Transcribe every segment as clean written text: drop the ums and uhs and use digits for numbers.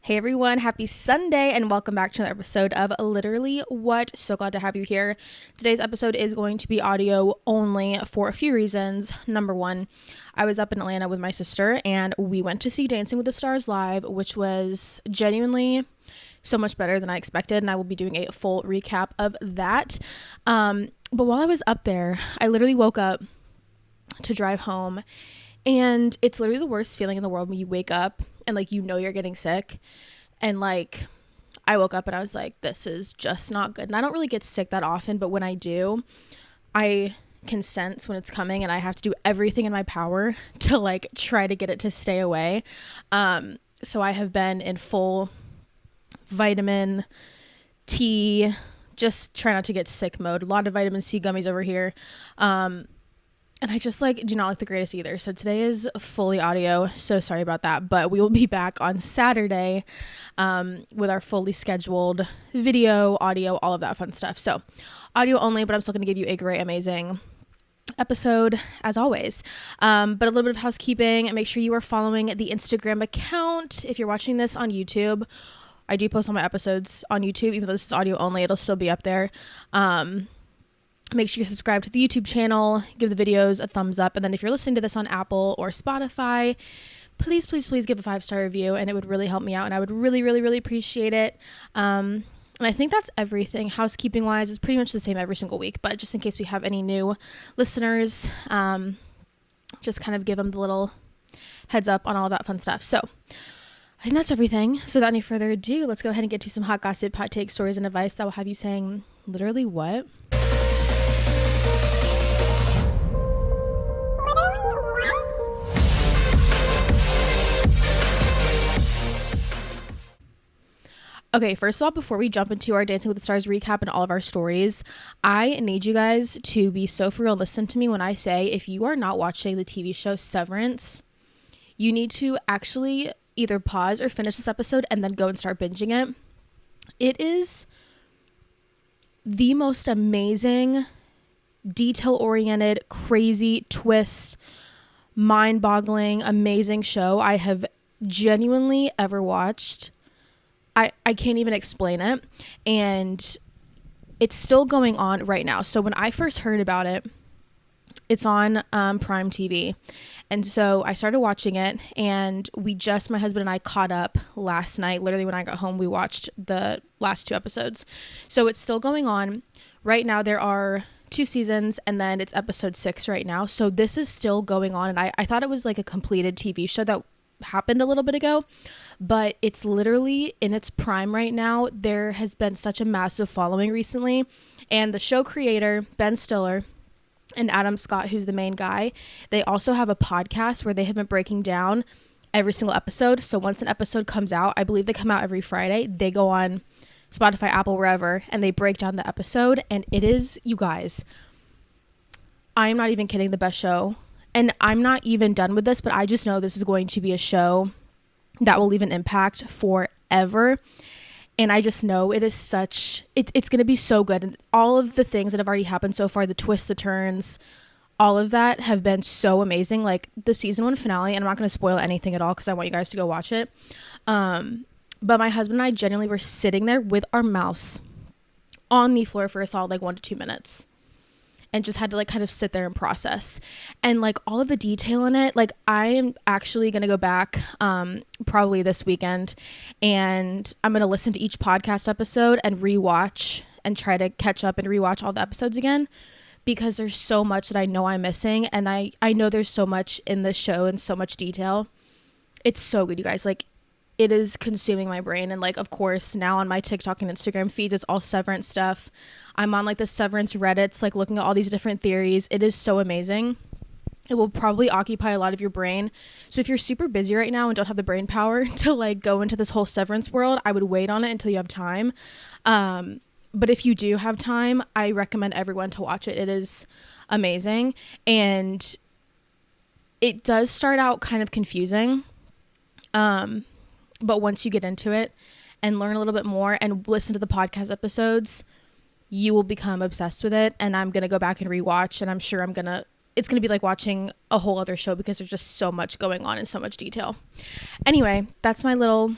Hey everyone, happy Sunday and welcome back to another episode of Literally What. So glad to have you here. Today's episode is going to be audio only for a few reasons. Number one, I was up in Atlanta with my sister and we went to see Dancing with the Stars live, which was genuinely so much better than I expected, and I will be doing a full recap of that. But while I was up there, I literally woke up to drive home, and it's literally the worst feeling in the world when you wake up and like you know you're getting sick, and like I woke up and I was like, this is just not good. And I don't really get sick that often, but when I do, I can sense when it's coming and I have to do everything in my power to like try to get it to stay away. So I have been in full vitamin T, just try not to get sick mode. A lot of vitamin C gummies over here. And I just like do not look the greatest either. So today is fully audio. So sorry about that. But we will be back on Saturday with our fully scheduled video, audio, all of that fun stuff. So audio only, but I'm still going to give you a great, amazing episode as always. But a little bit of housekeeping. Make sure you are following the Instagram account. If you're watching this on YouTube, I do post all my episodes on YouTube. Even though this is audio only, it'll still be up there. Make sure you subscribe to the YouTube channel, give the videos a thumbs up, and then if you're listening to this on Apple or Spotify, please give a 5-star review, and it would really help me out, and I would really appreciate it. And I think that's everything. Housekeeping wise, it's pretty much the same every single week, but just in case we have any new listeners, just kind of give them the little heads up on all that fun stuff. So I think that's everything. So without any further ado, let's go ahead and get to some hot gossip, hot takes, stories, and advice that will have you saying literally what? Okay, first of all, before we jump into our Dancing with the Stars recap and all of our stories, I need you guys to be so for real. Listen to me when I say, if you are not watching the TV show Severance, you need to actually either pause or finish this episode and then go and start binging it. It is the most amazing, detail-oriented, crazy twist, mind-boggling, amazing show I have genuinely ever watched. I can't even explain it, and it's still going on right now. So when I first heard about it, it's on Prime TV, and so I started watching it, and my husband and I caught up last night. Literally when I got home, we watched the last 2 episodes. So it's still going on right now. There are 2 seasons, and then it's episode 6 right now. So this is still going on, and I thought it was like a completed TV show that happened a little bit ago, but it's literally in its prime right now. There has been such a massive following recently, and the show creator Ben Stiller and Adam Scott, who's the main guy, they also have a podcast where they have been breaking down every single episode. So once an episode comes out, I believe they come out every Friday, they go on Spotify, Apple, wherever, and they break down the episode, and it is, you guys, I'm not even kidding, the best show. And I'm not even done with this, but I just know this is going to be a show that will leave an impact forever. And I just know it is it's going to be so good. And all of the things that have already happened so far, the twists, the turns, all of that have been so amazing. Like the season 1 finale, and I'm not going to spoil anything at all because I want you guys to go watch it. But my husband and I genuinely were sitting there with our mouths on the floor for a solid like 1 to 2 minutes. And just had to like kind of sit there and process, and like all of the detail in it. Like I am actually going to go back probably this weekend, and I'm going to listen to each podcast episode and rewatch and try to catch up and rewatch all the episodes again, because there's so much that I know I'm missing. And I know there's so much in this show and so much detail. It's so good, you guys. Like it is consuming my brain. And like, of course, now on my TikTok and Instagram feeds, it's all Severance stuff. I'm on like the Severance Reddits, like looking at all these different theories. It is so amazing. It will probably occupy a lot of your brain. So if you're super busy right now and don't have the brain power to like go into this whole Severance world, I would wait on it until you have time. But if you do have time, I recommend everyone to watch it. It is amazing. And it does start out kind of confusing. But once you get into it and learn a little bit more and listen to the podcast episodes, you will become obsessed with it. And I'm going to go back and rewatch, and I'm sure it's going to be like watching a whole other show because there's just so much going on and so much detail. Anyway, that's my little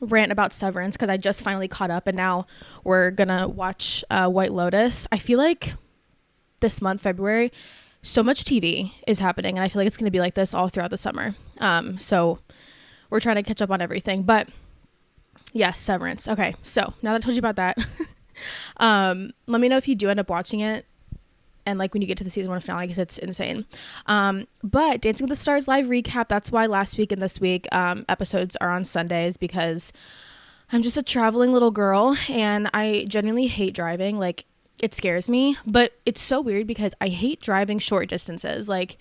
rant about Severance because I just finally caught up, and now we're gonna watch White Lotus. I feel like this month, February, so much TV is happening, and I feel like it's gonna be like this all throughout the summer. So we're trying to catch up on everything. But yes, Severance. Okay, so now that I told you about that, let me know if you do end up watching it, and like when you get to the season 1 finale, because it's insane. But Dancing with the Stars live recap, that's why last week and this week episodes are on Sundays, because I'm just a traveling little girl and I genuinely hate driving. Like, it scares me, but it's so weird because I hate driving short distances. Like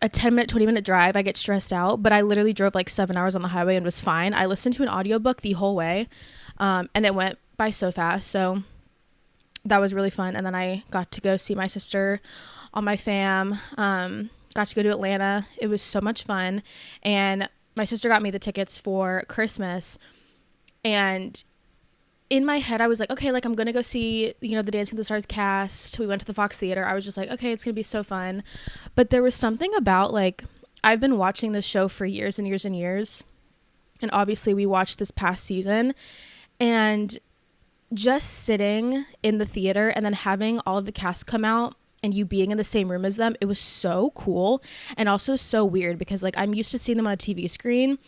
a 10-minute, 20-minute drive, I get stressed out, but I literally drove like 7 hours on the highway and was fine. I listened to an audiobook the whole way, and it went by so fast. So that was really fun. And then I got to go see my sister, all my fam, got to go to Atlanta. It was so much fun. And my sister got me the tickets for Christmas. And in my head, I was like, okay, like I'm going to go see, the Dancing with the Stars cast. We went to the Fox Theater. I was just like, okay, it's going to be so fun. But there was something about, like, I've been watching this show for years and years and years. And obviously we watched this past season. And just sitting in the theater and then having all of the cast come out and you being in the same room as them, it was so cool and also so weird because like I'm used to seeing them on a TV screen,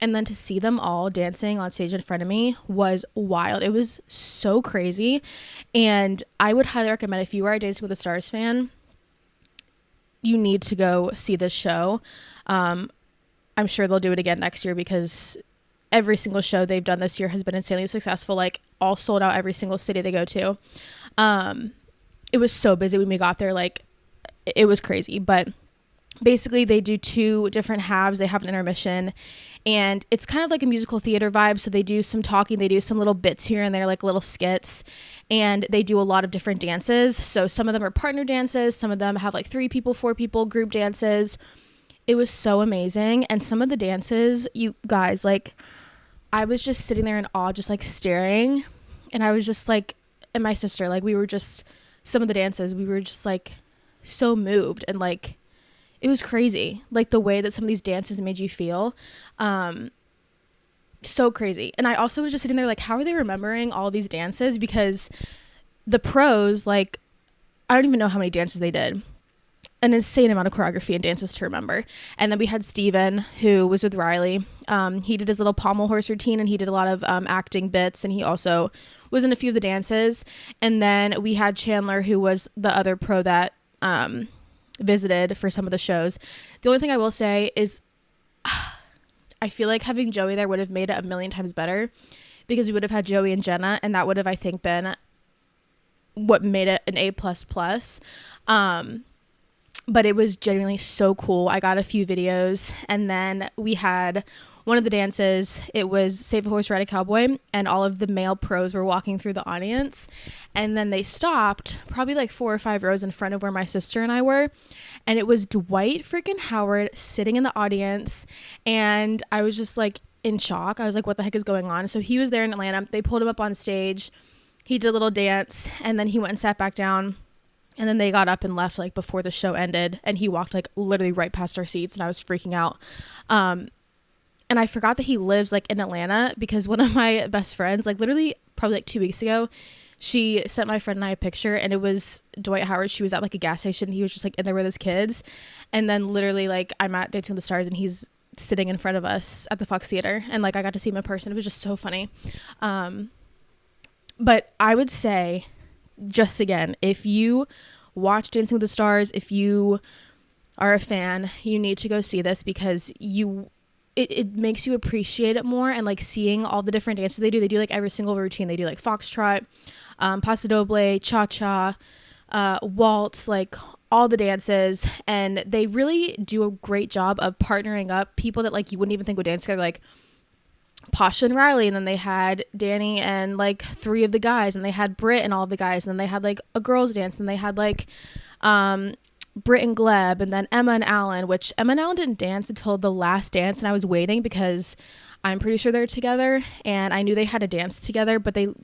and then to see them all dancing on stage in front of me was wild. It was so crazy, and I would highly recommend, if you are a Dancing with the Stars fan, you need to go see this show. I'm sure they'll do it again next year because every single show they've done this year has been insanely successful, like all sold out every single city they go to. It was so busy when we got there, like it was crazy. But basically they do 2 different halves. They have an intermission, and it's kind of like a musical theater vibe. So they do some talking, they do some little bits here and there, like little skits, and they do a lot of different dances. So some of them are partner dances, some of them have like 3 people, 4 people, group dances. It was so amazing. And some of the dances, you guys, like, I was just sitting there in awe, just like staring. And I was just like, and my sister, like, we were just, some of the dances, we were just like so moved, and like it was crazy, like the way that some of these dances made you feel. So crazy. And I also was just sitting there like, how are they remembering all these dances? Because the pros, like, I don't even know how many dances they did. An insane amount of choreography and dances to remember. And then we had Steven, who was with Riley. He did his little pommel horse routine, and he did a lot of acting bits, and he also was in a few of the dances. And then we had Chandler, who was the other pro that visited for some of the shows. The only thing I will say is I feel like having Joey there would have made it a million times better, because we would have had Joey and Jenna, and that would have, I think, been what made it an A++. But it was genuinely so cool. I got a few videos, and then we had one of the dances. It was Save a Horse, Ride a Cowboy, and all of the male pros were walking through the audience, and then they stopped probably like 4 or 5 rows in front of where my sister and I were, and it was Dwight freaking Howard sitting in the audience, and I was just like in shock. I was like, what the heck is going on? So he was there in Atlanta. They pulled him up on stage. He did a little dance, and then he went and sat back down. And then they got up and left like before the show ended, and he walked like literally right past our seats, and I was freaking out. And I forgot that he lives like in Atlanta, because one of my best friends, like literally probably like 2 weeks ago, she sent my friend and I a picture, and it was Dwight Howard. She was at like a gas station. He was just like in there with his kids. And then literally like I'm at Dancing with the Stars, and he's sitting in front of us at the Fox Theater, and like I got to see him in person. It was just so funny. But I would say, just again, if you watch Dancing with the Stars, if you are a fan, you need to go see this, because it makes you appreciate it more. And like seeing all the different dances they do like every single routine. They do like foxtrot, paso doble, cha-cha, waltz, like all the dances. And they really do a great job of partnering up people that like you wouldn't even think would dance together, like Pasha and Riley, and then they had Danny and like 3 of the guys, and they had Britt and all of the guys, and then they had like a girls dance, and they had like Britt and Gleb, and then Emma and Alan, which Emma and Alan didn't dance until the last dance, and I was waiting because I'm pretty sure they're together, and I knew they had a dance together, but it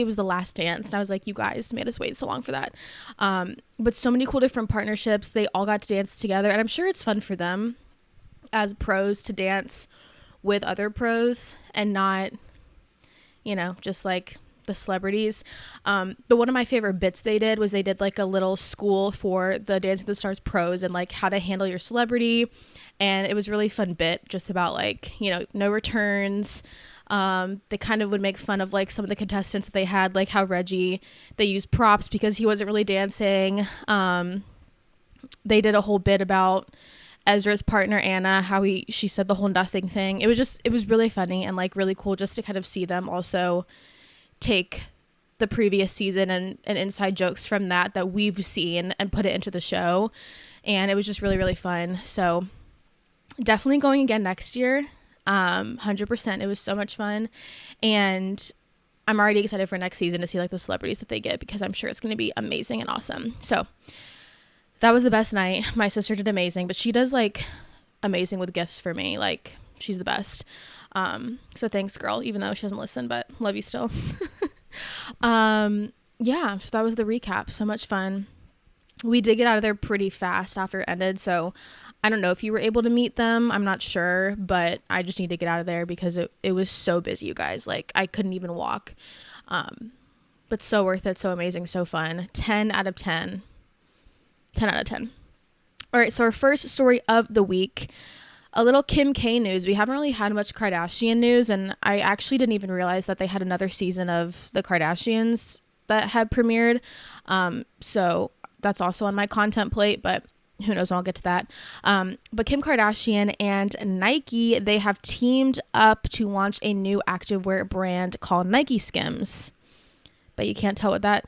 was the last dance, and I was like, you guys made us wait so long for that. But so many cool different partnerships. They all got to dance together, and I'm sure it's fun for them as pros to dance with other pros and not, just like the celebrities. But one of my favorite bits they did was they did like a little school for the Dancing with the Stars pros and like how to handle your celebrity. And it was a really fun bit just about like, no returns. They kind of would make fun of like some of the contestants that they had, like how Reggie, they used props because he wasn't really dancing. They did a whole bit about Ezra's partner Anna, how she said the whole nothing thing. It was really funny and like really cool just to kind of see them also take the previous season and inside jokes from that we've seen and put it into the show. And it was just really, really fun. So definitely going again next year. 100%. It was so much fun. And I'm already excited for next season to see like the celebrities that they get, because I'm sure it's going to be amazing and awesome. So that was the best night. My sister did amazing, but she does like amazing with gifts for me. Like she's the best. So thanks, girl, even though she doesn't listen, but love you still. Yeah, so that was the recap. So much fun. We did get out of there pretty fast after it ended. So I don't know if you were able to meet them. I'm not sure, but I just need to get out of there because it was so busy, you guys. Like I couldn't even walk. But so worth it. So amazing. So fun. 10 out of 10. 10 out of 10. All right. So our first story of the week, a little Kim K news. We haven't really had much Kardashian news, and I actually didn't even realize that they had another season of the Kardashians that had premiered. So that's also on my content plate, but who knows, I'll get to that. But Kim Kardashian and Nike, they have teamed up to launch a new activewear brand called Nike SKIMS. But you can't tell what that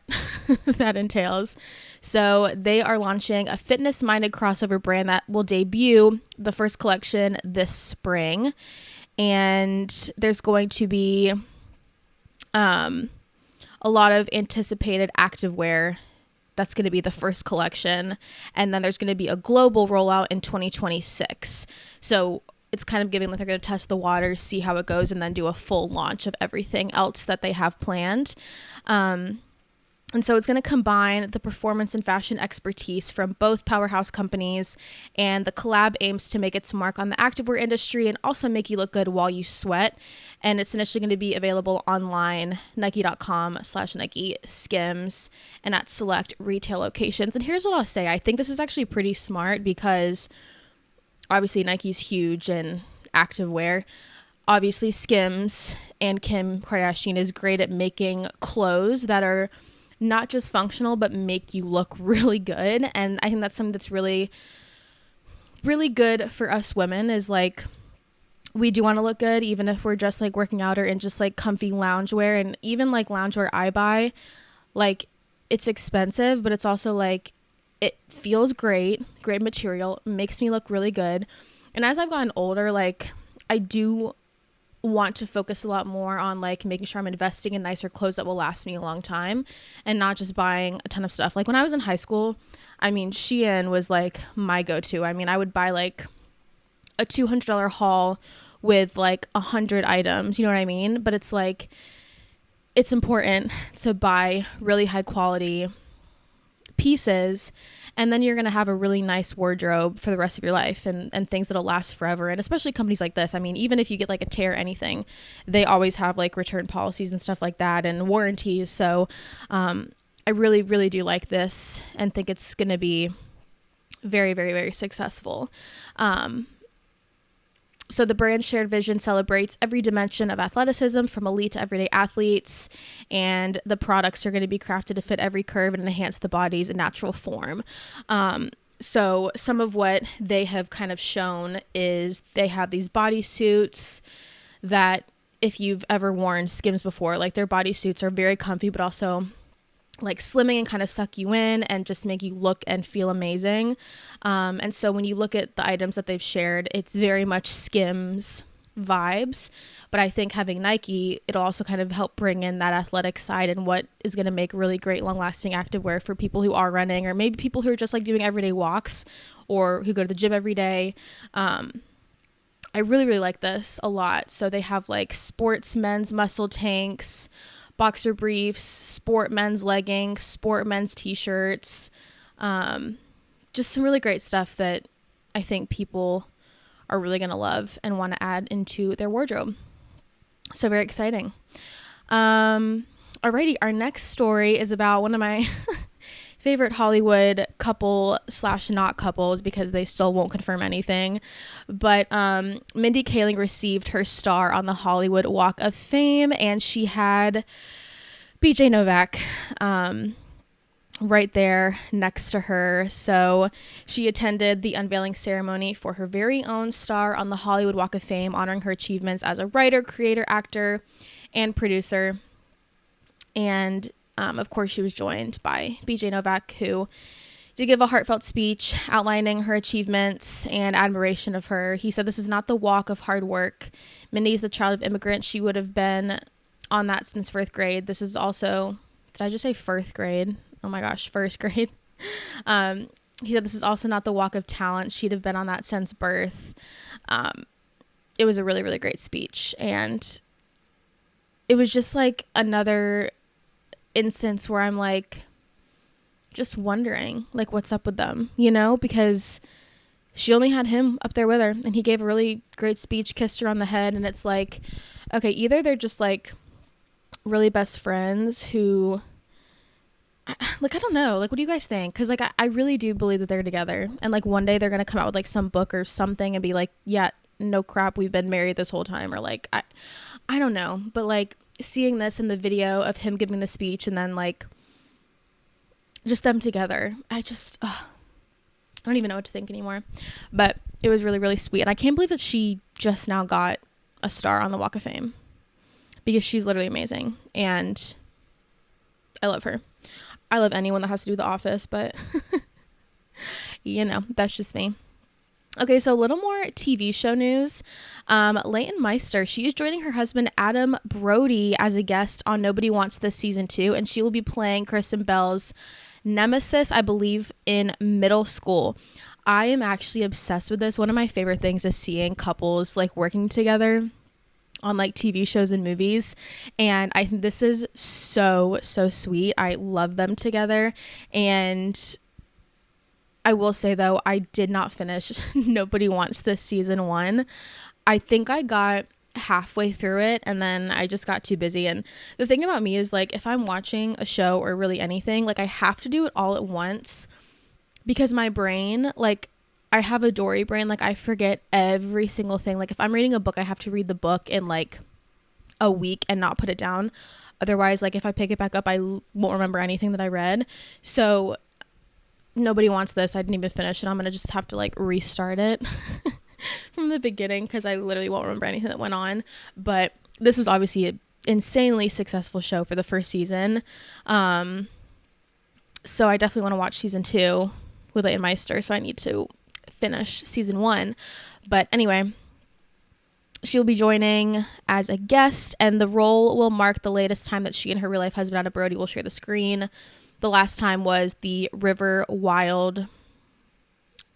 that entails. So they are launching a fitness-minded crossover brand that will debut the first collection this spring. And there's going to be a lot of anticipated activewear. That's going to be the first collection. And then there's going to be a global rollout in 2026. So it's kind of giving like they're going to test the waters, see how it goes, and then do a full launch of everything else that they have planned. And so it's going to combine the performance and fashion expertise from both powerhouse companies, and the collab aims to make its mark on the activewear industry and also make you look good while you sweat. And it's initially going to be available online, nike.com/Nike Skims, and at select retail locations. And here's what I'll say. I think this is actually pretty smart because obviously Nike's huge in activewear. Obviously Skims and Kim Kardashian is great at making clothes that are not just functional, but make you look really good. And I think that's something that's really, really good for us women, is like, we do want to look good, even if we're just like working out or in just like comfy loungewear. And even like loungewear I buy, like it's expensive, but it's also like, it feels great material, makes me look really good. And as I've gotten older, like I do want to focus a lot more on like making sure I'm investing in nicer clothes that will last me a long time and not just buying a ton of stuff. Like when I was in high school, I mean, Shein was like my go-to. I mean, I would buy like a $200 haul with like 100 items, you know what I mean? But it's like, it's important to buy really high quality pieces, and then you're going to have a really nice wardrobe for the rest of your life, and things that'll last forever. And especially companies like this, I mean, even if you get like a tear or anything, they always have like return policies and stuff like that and warranties. So I really, really do like this and think it's going to be very, very, very successful. So the brand's shared vision celebrates every dimension of athleticism, from elite to everyday athletes, and the products are going to be crafted to fit every curve and enhance the body's natural form. So some of what they have kind of shown is they have these bodysuits that, if you've ever worn Skims before, like their bodysuits are very comfy, but also like slimming and kind of suck you in and just make you look and feel amazing. And so when you look at the items that they've shared, it's very much Skims vibes, but I think having Nike, it'll also kind of help bring in that athletic side and what is going to make really great long-lasting activewear for people who are running, or maybe people who are just like doing everyday walks or who go to the gym every day. I really, really like this a lot. So they have like sports men's muscle tanks, boxer briefs, sport men's leggings, sport men's t-shirts, just some really great stuff that I think people are really going to love and want to add into their wardrobe. So very exciting. Alrighty, our next story is about one of my favorite Hollywood couple / not couples, because they still won't confirm anything. But Mindy Kaling received her star on the Hollywood Walk of Fame, and she had BJ Novak right there next to her. So she attended the unveiling ceremony for her very own star on the Hollywood Walk of Fame, honoring her achievements as a writer, creator, actor, and producer. And of course, she was joined by BJ Novak, who did give a heartfelt speech outlining her achievements and admiration of her. He said, "This is not the walk of hard work. Mindy is the child of immigrants. She would have been on that since first grade. This is also," did I just say first grade? Oh my gosh, first grade. He said, "This is also not the walk of talent. She'd have been on that since birth." It was a really, really great speech. And it was just like another instance where I'm like just wondering like what's up with them, you know, because she only had him up there with her, and he gave a really great speech, kissed her on the head, and it's like, okay, either they're just like really best friends who, like, I don't know, like, what do you guys think? Because like I really do believe that they're together, and like one day they're gonna come out with like some book or something and be like, yeah, no crap, we've been married this whole time, or like I don't know, but like seeing this in the video of him giving the speech and then like just them together, I don't even know what to think anymore. But it was really, really sweet. And I can't believe that she just now got a star on the Walk of Fame, because she's literally amazing. And I love her. I love anyone that has to do with The Office, but you know, that's just me. Okay, so a little more TV show news. Leighton Meister, she is joining her husband Adam Brody as a guest on Nobody Wants This Season 2, and she will be playing Kristen Bell's nemesis, I believe, in middle school. I am actually obsessed with this. One of my favorite things is seeing couples like working together on like TV shows and movies, and I think this is so sweet. I love them together. And I will say though, I did not finish Nobody Wants This Season 1. I think I got halfway through it and then I just got too busy. And the thing about me is like, if I'm watching a show or really anything, like I have to do it all at once, because my brain, like I have a Dory brain, like I forget every single thing. Like if I'm reading a book, I have to read the book in like a week and not put it down. Otherwise, like if I pick it back up, I won't remember anything that I read. So Nobody Wants This, I didn't even finish it. I'm gonna just have to like restart it from the beginning, because I literally won't remember anything that went on. But this was obviously an insanely successful show for the first season, so I definitely want to watch season 2 with Leighton Meister, so I need to finish season 1. But anyway, she'll be joining as a guest, and the role will mark the latest time that she and her real life husband Adam Brody will share the screen. The last time was the River Wild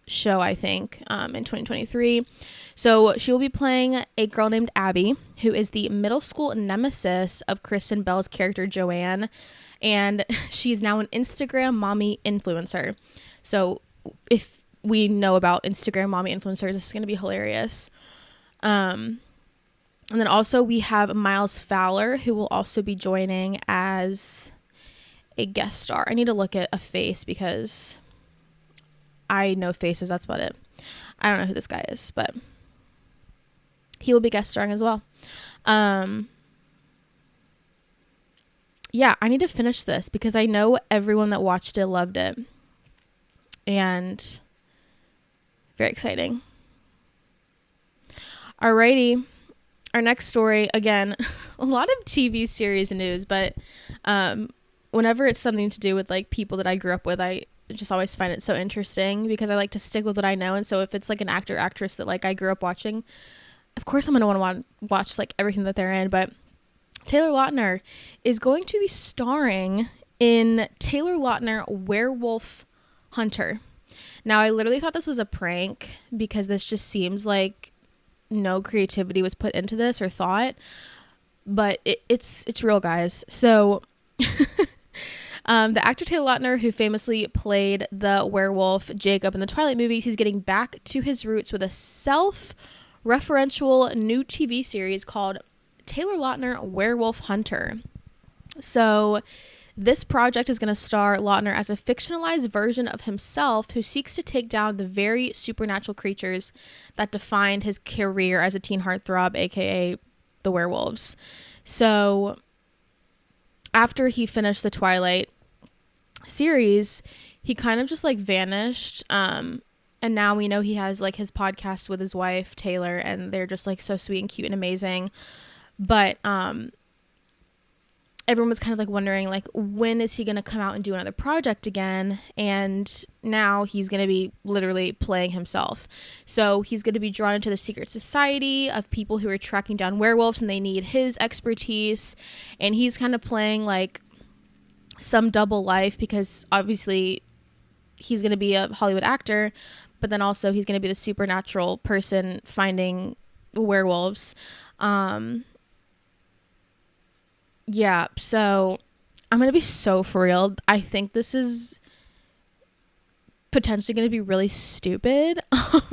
show, I think, in 2023. So she will be playing a girl named Abby, who is the middle school nemesis of Kristen Bell's character Joanne, and she's now an Instagram mommy influencer. So if we know about Instagram mommy influencers, this is going to be hilarious. And then also we have Miles Fowler, who will also be joining as a guest star. I need to look at a face because I know faces, that's about it. I don't know who this guy is, but he will be guest starring as well. Yeah, I need to finish this because I know everyone that watched it loved it. And very exciting. Alrighty. Our next story, again, a lot of TV series news, but whenever it's something to do with like people that I grew up with, I just always find it so interesting because I like to stick with what I know. And so if it's like an actor, actress that like I grew up watching, of course I'm going to want to watch like everything that they're in. But Taylor Lautner is going to be starring in Taylor Lautner Werewolf Hunter. Now, I literally thought this was a prank because this just seems like no creativity was put into this or thought, but it's real, guys. So The actor Taylor Lautner, who famously played the werewolf Jacob in the Twilight movies, he's getting back to his roots with a self-referential new TV series called Taylor Lautner Werewolf Hunter. So this project is going to star Lautner as a fictionalized version of himself who seeks to take down the very supernatural creatures that defined his career as a teen heartthrob, aka the werewolves. So after he finished the Twilight series, he kind of just like vanished. And now we know he has like his podcast with his wife Taylor, and they're just like so sweet and cute and amazing. But everyone was kind of like wondering like, when is he going to come out and do another project again? And now he's going to be literally playing himself. So he's going to be drawn into the secret society of people who are tracking down werewolves, and they need his expertise. And he's kind of playing like some double life, because obviously he's going to be a Hollywood actor, but then also he's going to be the supernatural person finding werewolves. Yeah, so I'm going to be so for real. I think this is potentially going to be really stupid. I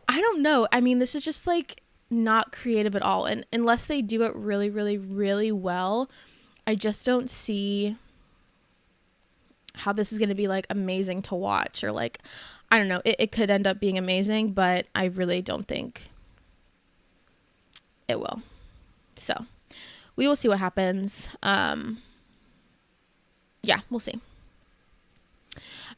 don't know. I mean, this is just like not creative at all. And unless they do it really, really, really well, I just don't see how this is going to be like amazing to watch, or like, I don't know. It could end up being amazing, but I really don't think it will. So we will see what happens. Yeah, we'll see.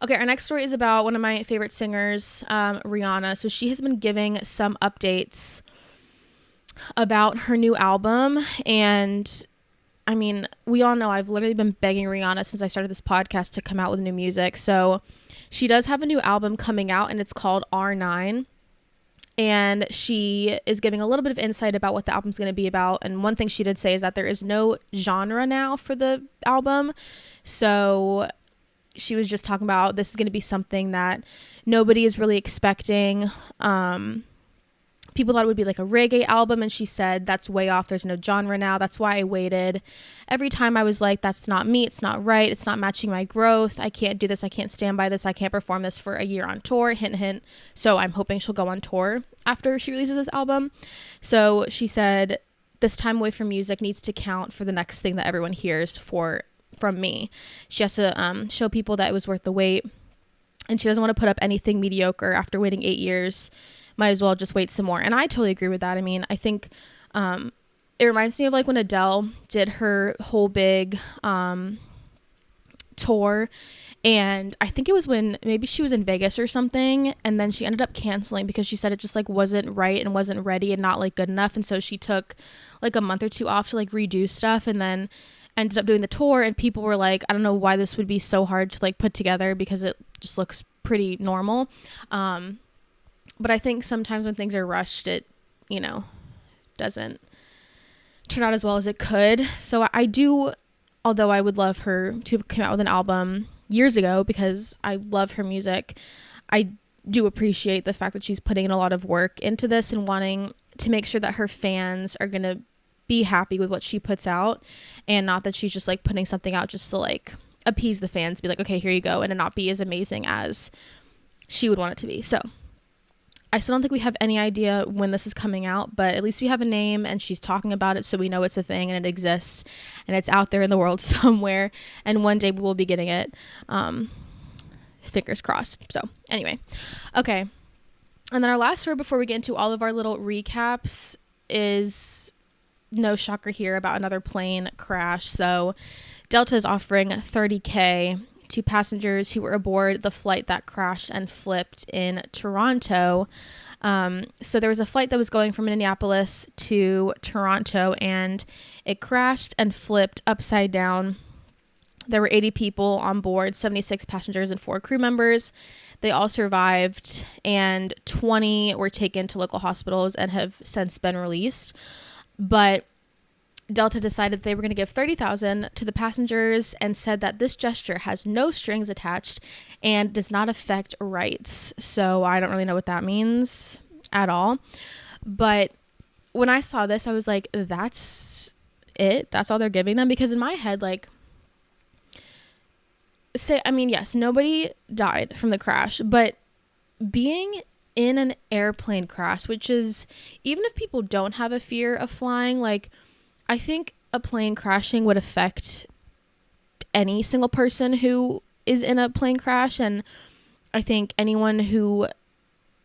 Okay, our next story is about one of my favorite singers, Rihanna. So she has been giving some updates about her new album. And I mean, we all know I've literally been begging Rihanna since I started this podcast to come out with new music. So she does have a new album coming out, and it's called R9. And she is giving a little bit of insight about what the album's going to be about. And one thing she did say is that there is no genre now for the album. So she was just talking about this is going to be something that nobody is really expecting. People thought it would be like a reggae album, and she said that's way off. There's no genre now. That's why I waited. Every time I was like, that's not me. It's not right. It's not matching my growth. I can't do this. I can't stand by this. I can't perform this for a year on tour. Hint, hint. So I'm hoping she'll go on tour after she releases this album. So she said this time away from music needs to count for the next thing that everyone hears from me. She has to show people that it was worth the wait, and she doesn't want to put up anything mediocre after waiting 8 years. Might as well just wait some more. And I totally agree with that. I mean, I think it reminds me of like when Adele did her whole big tour, and I think it was when maybe she was in Vegas or something, and then she ended up canceling because she said it just like wasn't right and wasn't ready and not like good enough. And so she took like a month or two off to like redo stuff, and then ended up doing the tour. And people were like, I don't know why this would be so hard to like put together, because it just looks pretty normal. But I think sometimes when things are rushed, it, you know, doesn't turn out as well as it could. So I do, although I would love her to have come out with an album years ago because I love her music, I do appreciate the fact that she's putting in a lot of work into this and wanting to make sure that her fans are going to be happy with what she puts out, and not that she's just like putting something out just to like appease the fans, be like, okay, here you go, and it not be as amazing as she would want it to be. So I still don't think we have any idea when this is coming out, but at least we have a name, and she's talking about it, so we know it's a thing and it exists and it's out there in the world somewhere, and one day we will be getting it. Fingers crossed. So anyway, okay. And then our last story before we get into all of our little recaps is, no shocker here, about another plane crash. So Delta is offering $30,000 to passengers who were aboard the flight that crashed and flipped in Toronto. So there was a flight that was going from Minneapolis to Toronto, and it crashed and flipped upside down. There were 80 people on board, 76 passengers and 4 crew members. They all survived, and 20 were taken to local hospitals and have since been released. But Delta decided they were going to give $30,000 to the passengers, and said that this gesture has no strings attached and does not affect rights. So I don't really know what that means at all. But when I saw this, I was like, that's it? That's all they're giving them? Because in my head, like, say, I mean, yes, nobody died from the crash, but being in an airplane crash, which is, even if people don't have a fear of flying, like, I think a plane crashing would affect any single person who is in a plane crash. And I think anyone who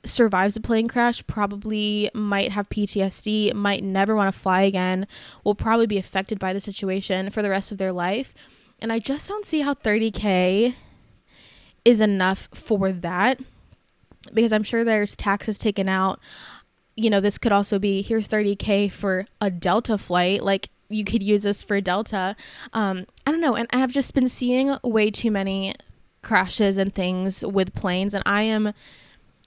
survives a plane crash probably might have PTSD, might never want to fly again, will probably be affected by the situation for the rest of their life. And I just don't see how $30,000 is enough for that, because I'm sure there's taxes taken out. You know, this could also be, here's $30,000 for a Delta flight. Like, you could use this for Delta. I don't know. And I've just been seeing way too many crashes and things with planes, and I am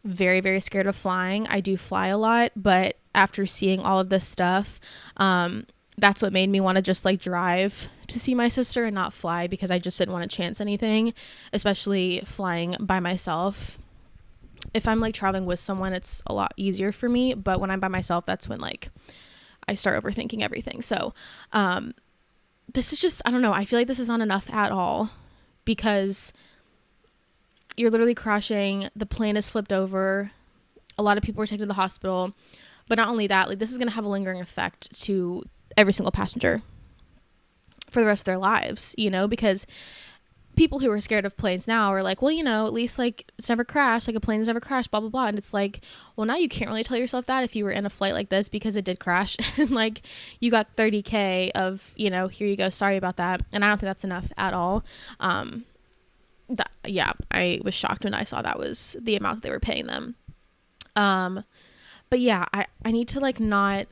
very, very scared of flying. I do fly a lot, but after seeing all of this stuff, that's what made me want to just like drive to see my sister and not fly, because I just didn't want to chance anything, especially flying by myself. If I'm like traveling with someone, it's a lot easier for me, but when I'm by myself, that's when like I start overthinking everything. So this is just, I don't know, I feel like this is not enough at all, because you're literally crashing, the plane is flipped over, a lot of people were taken to the hospital, but not only that, like, this is going to have a lingering effect to every single passenger for the rest of their lives, you know, because people who are scared of planes now are like, well, you know, at least like it's never crashed, like a plane's never crashed, blah blah blah. And it's like, well, now you can't really tell yourself that if you were in a flight like this, because it did crash and like you got $30,000 of, you know, here you go, sorry about that. And I don't think that's enough at all. Yeah, I was shocked when I saw that was the amount that they were paying them. But yeah, I need to like not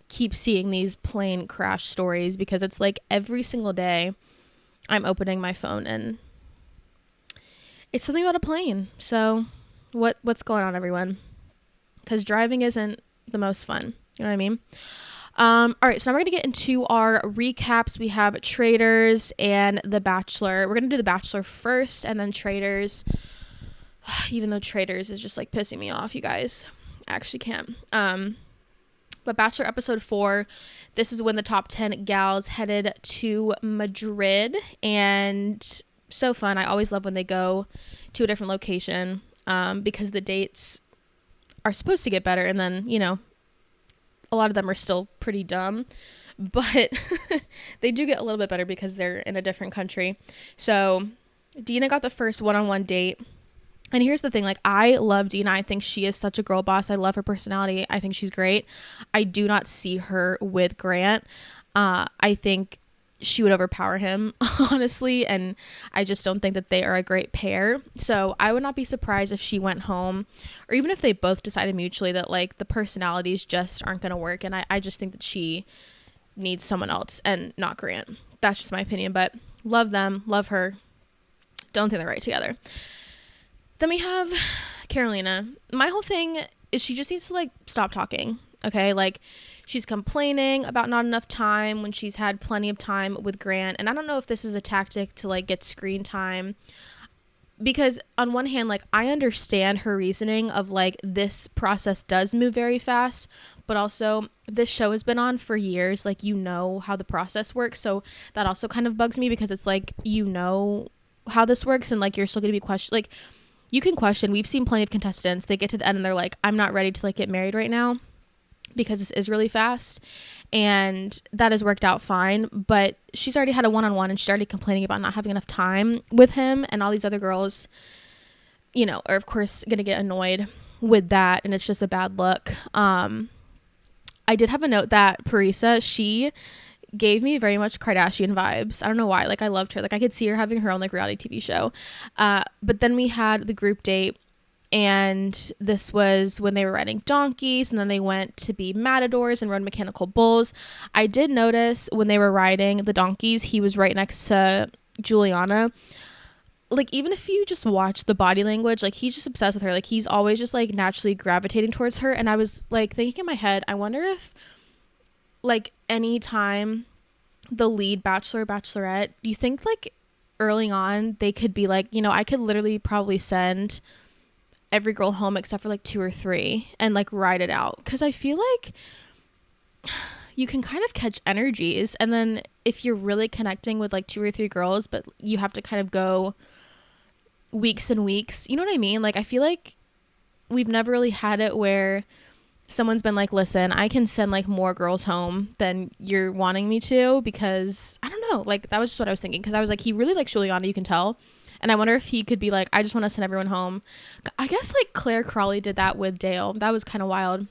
keep seeing these plane crash stories, because it's like every single day I'm opening my phone and it's something about a plane. So what's going on, everyone? Because driving isn't the most fun. You know what I mean? All right, so now we're going to get into our recaps. We have Traitors and The Bachelor. We're going to do The Bachelor first and then Traitors, even though Traitors is just like pissing me off, you guys. I actually can't. But Bachelor episode 4, this is when the top 10 gals headed to Madrid, and so fun. I always love when they go to a different location, because the dates are supposed to get better, and then, you know, a lot of them are still pretty dumb, but they do get a little bit better because they're in a different country. So Dina got the first one-on-one date. And here's the thing, like, I love Dina. I think she is such a girl boss. I love her personality. I think she's great. I do not see her with Grant. I think she would overpower him, honestly, and I just don't think that they are a great pair. So I would not be surprised if she went home, or even if they both decided mutually that, like, the personalities just aren't going to work, and I just think that she needs someone else and not Grant. That's just my opinion, but love them, love her. Don't think they're right together. Then we have Carolina. My whole thing is she just needs to, like, stop talking, okay? Like, she's complaining about not enough time when she's had plenty of time with Grant. And I don't know if this is a tactic to, like, get screen time. Because on one hand, like, I understand her reasoning of, like, this process does move very fast. But also, this show has been on for years. Like, you know how the process works. So that also kind of bugs me, because it's like, you know how this works. And, like, you're still going to be questioned. Like, you can question. We've seen plenty of contestants. They get to the end and they're like, I'm not ready to, like, get married right now, because this is really fast, and that has worked out fine. But she's already had a one-on-one, and she's already complaining about not having enough time with him, and all these other girls, you know, are of course gonna get annoyed with that, and it's just a bad look. I did have a note that Parisa, she gave me very much Kardashian vibes. I don't know why. Like, I loved her. Like, I could see her having her own, like, reality TV show. But then we had the group date, and this was when they were riding donkeys, and then they went to be matadors and rode mechanical bulls. I did notice when they were riding the donkeys, he was right next to Juliana. Like, even if you just watch the body language, like, he's just obsessed with her. Like, he's always just, like, naturally gravitating towards her. And I was, like, thinking in my head, I wonder if, like, any time the lead bachelor, bachelorette, do you think, like, early on they could be like, you know, I could literally probably send every girl home except for, like, 2 or 3 and, like, ride it out? Because I feel like you can kind of catch energies, and then if you're really connecting with like 2 or 3 girls, but you have to kind of go weeks and weeks, you know what I mean? Like I feel like we've never really had it where someone's been like, listen, I can send like more girls home than you're wanting me to, because I don't know, like that was just what I was thinking, because I was like, he really likes Juliana, you can tell, and I wonder if he could be like, I just want to send everyone home. I guess like Claire Crawley did that with Dale. That was kind of wild.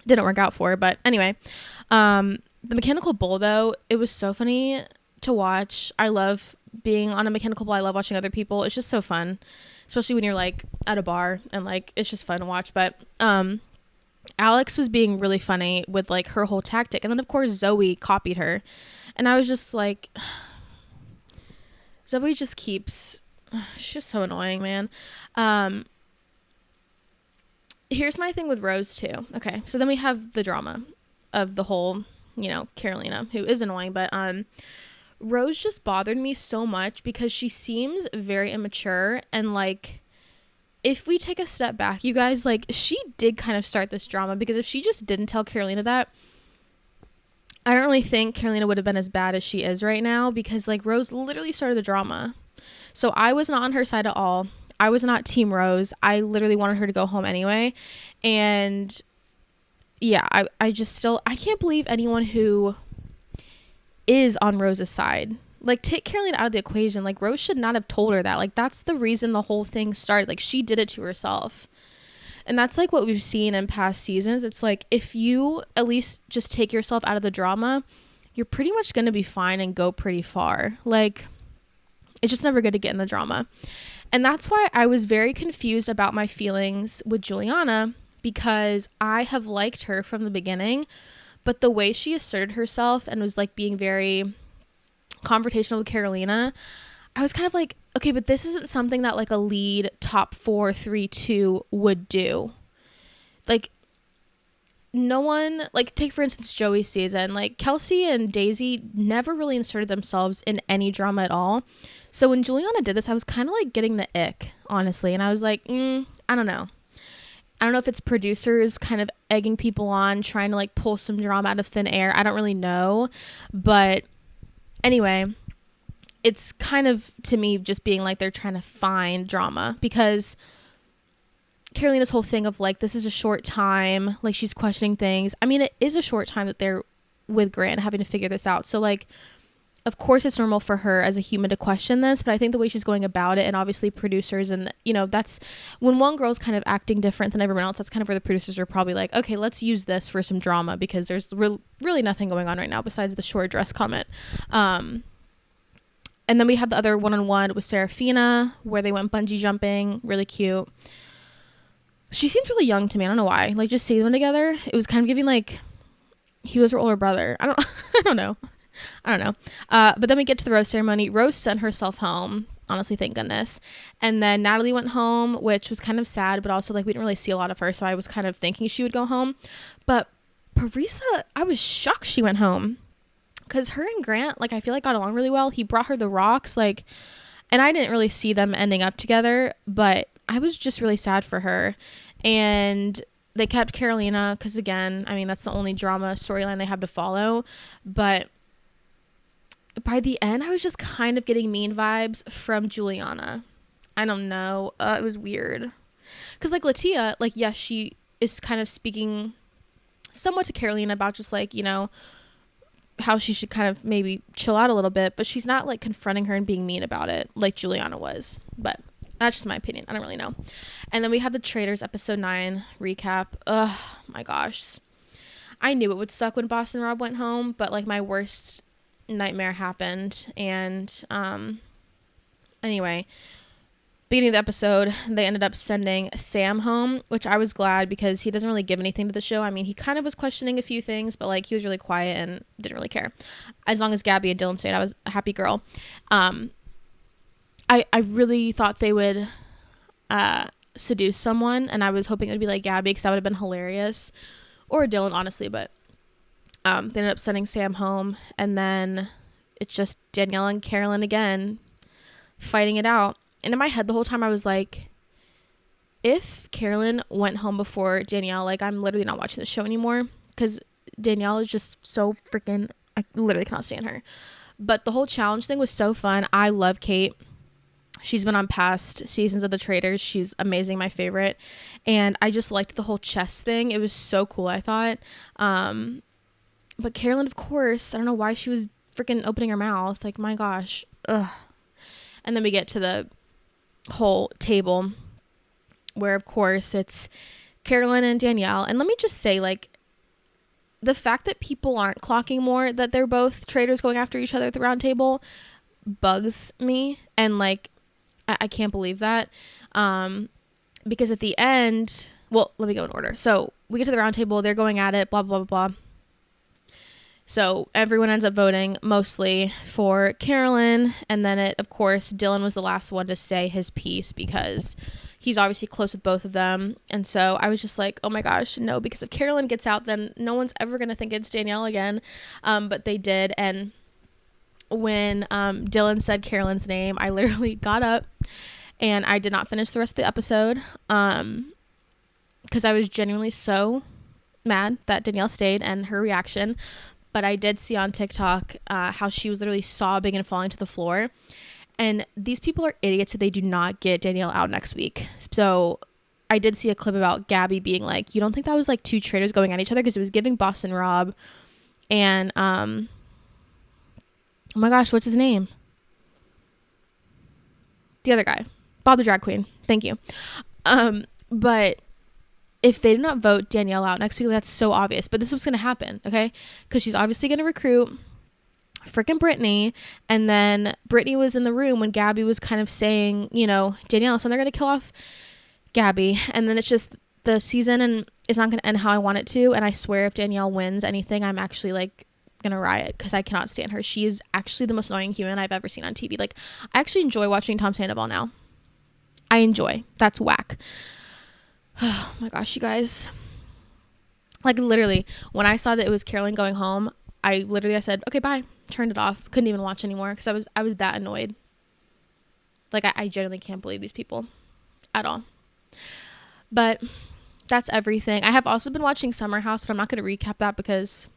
Didn't work out for her, but anyway, the mechanical bull though, it was so funny to watch. I love being on a mechanical bull. I love watching other people. It's just so fun, especially when you're like at a bar and like it's just fun to watch. But Alex was being really funny with like her whole tactic, and then of course Zoe copied her, and I was just like, Zoe just keeps, she's just so annoying, man. Here's my thing with Rose too. Okay, so then we have the drama of the whole, you know, Carolina, who is annoying, but Rose just bothered me so much because she seems very immature, and like if we take a step back, you guys, like she did kind of start this drama, because if she just didn't tell Carolina that, I don't really think Carolina would have been as bad as she is right now, because like Rose literally started the drama. So I was not on her side at all. I was not team Rose. I literally wanted her to go home anyway. And yeah, I just still, I can't believe anyone who is on Rose's side. Like, take Carolina out of the equation. Like, Rose should not have told her that. Like, that's the reason the whole thing started. Like, she did it to herself. And that's, like, what we've seen in past seasons. It's like, if you at least just take yourself out of the drama, you're pretty much going to be fine and go pretty far. Like, it's just never good to get in the drama. And that's why I was very confused about my feelings with Juliana, because I have liked her from the beginning. But the way she asserted herself and was, like, being very confrontational with Carolina, I was kind of like, okay, but this isn't something that like a lead top 4, 3, 2 would do. Like, no one, like take for instance Joey's season, like Kelsey and Daisy never really inserted themselves in any drama at all. So when Juliana did this, I was kind of like getting the ick, honestly, and I was like, I don't know. I don't know if it's producers kind of egging people on, trying to like pull some drama out of thin air. I don't really know, but anyway, it's kind of, to me, just being like they're trying to find drama, because Carolina's whole thing of like, this is a short time, like she's questioning things. I mean, it is a short time that they're with Grant having to figure this out. So like, of course it's normal for her as a human to question this, but I think the way she's going about it, and obviously producers, and you know, that's when one girl's kind of acting different than everyone else, that's kind of where the producers are probably like, okay, let's use this for some drama, because there's really nothing going on right now besides the short dress comment. And then we have the other one-on-one with Serafina, where they went bungee jumping, really cute. She seems really young to me. I don't know why. Like, just seeing them together, it was kind of giving like he was her older brother. I don't know. But then we get to the rose ceremony. Rose sent herself home, honestly, thank goodness. And then Natalie went home, which was kind of sad, but also like we didn't really see a lot of her, so I was kind of thinking she would go home. But Parisa, I was shocked she went home, because her and Grant, like, I feel like got along really well. He brought her the rocks, like, and I didn't really see them ending up together, but I was just really sad for her. And they kept Carolina, because again, I mean, that's the only drama storyline they have to follow. But by the end, I was just kind of getting mean vibes from Juliana. I don't know. It was weird. Because like Latia, like, yes, she is kind of speaking somewhat to Carolina about just like, you know, how she should kind of maybe chill out a little bit, but she's not like confronting her and being mean about it like Juliana was. But that's just my opinion. I don't really know. And then we had the Traitors episode 9 recap. Oh my gosh. I knew it would suck when Boston Rob went home, but like my worst nightmare happened. And anyway, beginning of the episode, they ended up sending Sam home, which I was glad, because he doesn't really give anything to the show. I mean, he kind of was questioning a few things, but like he was really quiet and didn't really care. As long as Gabby and Dylan stayed, I was a happy girl. I really thought they would seduce someone, and I was hoping it would be like Gabby, because that would have been hilarious, or Dylan, honestly. But they ended up sending Sam home, and then it's just Danielle and Carolyn again fighting it out. And in my head the whole time I was like, if Carolyn went home before Danielle, like, I'm literally not watching the show anymore, because Danielle is just so freaking, I literally cannot stand her. But the whole challenge thing was so fun. I love Kate. She's been on past seasons of the Traitors. She's amazing, my favorite. And I just liked the whole chess thing. It was so cool, I thought. But Carolyn, of course, I don't know why she was freaking opening her mouth. Like, my gosh. Ugh. And then we get to the whole table where, of course, it's Carolyn and Danielle. And let me just say, like, the fact that people aren't clocking more that they're both traitors going after each other at the round table bugs me. And, like, I can't believe that. Because at the end, well, let me go in order. So we get to the round table. They're going at it, blah, blah, blah, blah. So everyone ends up voting mostly for Carolyn. And then of course, Dylan was the last one to say his piece because he's obviously close with both of them. And so I was just like, oh my gosh, no, because if Carolyn gets out, then no one's ever going to think it's Danielle again. But they did. And when Dylan said Carolyn's name, I literally got up and I did not finish the rest of the episode because I was genuinely so mad that Danielle stayed and her reaction. But I did see on TikTok how she was literally sobbing and falling to the floor. And these people are idiots if they do not get Danielle out next week. So I did see a clip about Gabby being like, you don't think that was like two traitors going at each other? Because it was giving Boston Rob and oh my gosh, what's his name? The other guy. Bob the drag queen. Thank you. But if they do not vote Danielle out next week, that's so obvious. But this is what's going to happen, okay? Because she's obviously going to recruit freaking Brittany. And then Brittany was in the room when Gabby was kind of saying, you know, Danielle, so they're going to kill off Gabby. And then it's just the season and it's not going to end how I want it to. And I swear if Danielle wins anything, I'm actually like going to riot because I cannot stand her. She is actually the most annoying human I've ever seen on TV. Like, I actually enjoy watching Tom Sandoval now. I enjoy. That's whack. Oh my gosh, you guys. Like, literally, when I saw that it was Carolyn going home, I said, okay, bye. Turned it off. Couldn't even watch anymore because I was that annoyed. Like, I genuinely can't believe these people at all. But that's everything. I have also been watching Summer House, but I'm not going to recap that because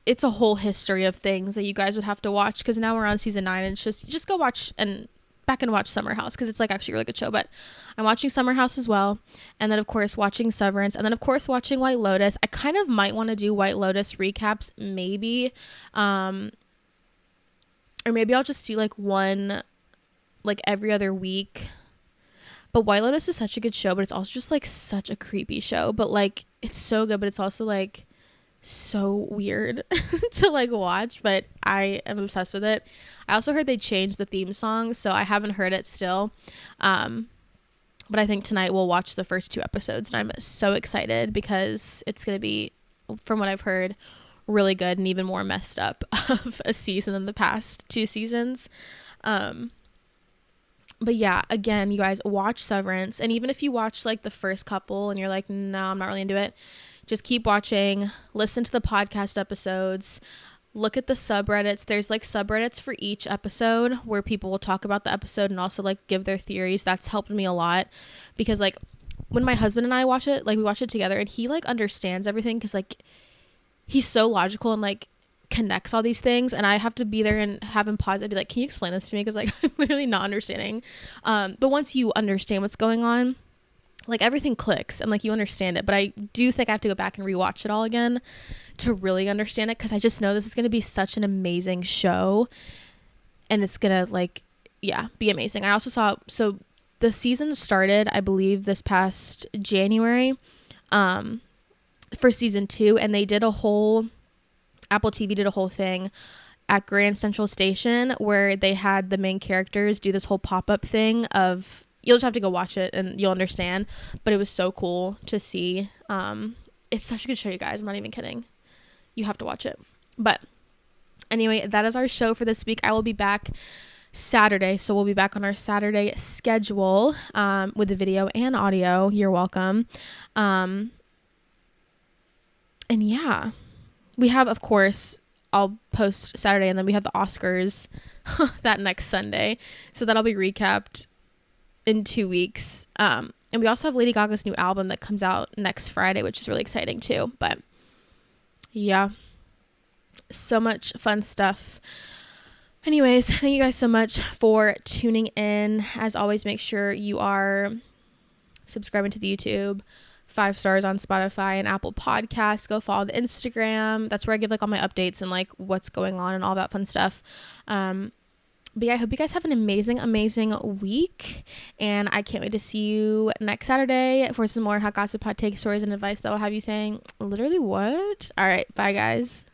it's a whole history of things that you guys would have to watch because now we're on season 9 and it's just go watch and back and watch Summer House because it's like actually a really good show. But I'm watching Summer House as well, and then of course watching Severance, and then of course watching White Lotus. I kind of might want to do White Lotus recaps maybe, or maybe I'll just do like one like every other week. But White Lotus is such a good show, but it's also just like such a creepy show, but like it's so good, but it's also like so weird to like watch, but I am obsessed with it. I also heard they changed the theme song, so I haven't heard it still, but I think tonight we'll watch the first 2 episodes and I'm so excited because it's gonna be, from what I've heard, really good and even more messed up of a season than the past 2 seasons. But yeah, again, you guys, watch Severance, and even if you watch like the first couple and you're like, no, I'm not really into it, just keep watching, listen to the podcast episodes, look at the subreddits. There's like subreddits for each episode where people will talk about the episode and also like give their theories. That's helped me a lot because like when my husband and I watch it, like we watch it together and he like understands everything because like he's so logical and like connects all these things, and I have to be there and have him pause and be like, can you explain this to me? Because like I'm literally not understanding. But once you understand what's going on, like everything clicks and like you understand it. But I do think I have to go back and rewatch it all again to really understand it, because I just know this is going to be such an amazing show and it's gonna like, yeah, be amazing. I also saw, so the season started, I believe, this past January for season 2, and they did a whole, Apple TV did a whole thing at Grand Central Station where they had the main characters do this whole pop-up thing of, you'll just have to go watch it and you'll understand, but it was so cool to see. It's such a good show, you guys. I'm not even kidding. You have to watch it. But anyway, that is our show for this week. I will be back Saturday, so we'll be back on our Saturday schedule with the video and audio. You're welcome. And yeah, we have, of course, I'll post Saturday, and then we have the Oscars that next Sunday, so that'll be recapped in 2 weeks. And And we also have Lady Gaga's new album that comes out next Friday, which is really exciting too. But yeah, so much fun stuff. Anyways, thank you guys so much for tuning in. As always, make sure you are subscribing to the YouTube, 5 stars on Spotify and Apple Podcasts. Go follow the Instagram. That's where I give like all my updates and like what's going on and all that fun stuff. But yeah, I hope you guys have an amazing week, and I can't wait to see you next Saturday for some more hot gossip, hot take, stories, and advice that will have you saying, literally what? All right, bye guys.